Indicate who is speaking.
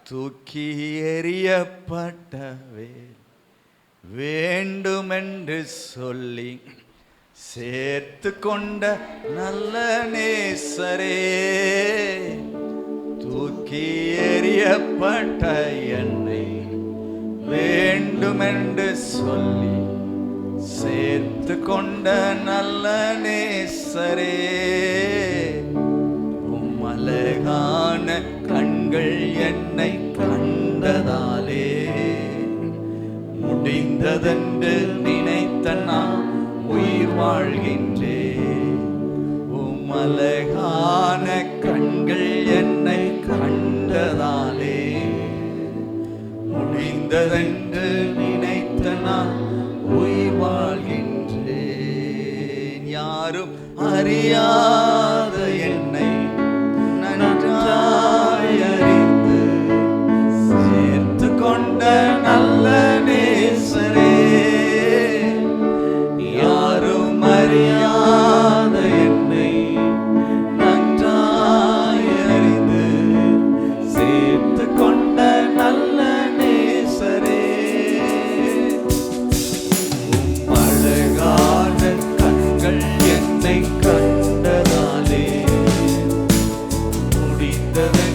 Speaker 1: தூக்கி எறியப்பட்டவே வேண்டுமென்று சொல்லி சேர்த்து கொண்ட நல்ல நேசரே, தூக்கி எறியப்பட்ட என்னை வேண்டுமென்று சொல்லி சேர்த்து கொண்ட நல்ல நேசரே, அழகான கண்கள் என்னை கண்டதாலே முடிந்ததென்று நினைத்த நான் உயிர் வாழ்கின்றேன். அழகான கண்கள் என்னை கண்டதாலே முடிந்ததென்று நினைத்த நான் உயிர் வாழ்கின்றேன். யாரும் அறியாத என்னை நன்றாய் அறிந்து சேர்த்து கொண்ட நல்ல நேசரே, யாரும் அறியாத என்னை நன்றாய் அறிந்து சேர்த்து கொண்ட நல்ல நேசரே, அழகான கண்கள் என்னை கண்டதாலே முடிந்தது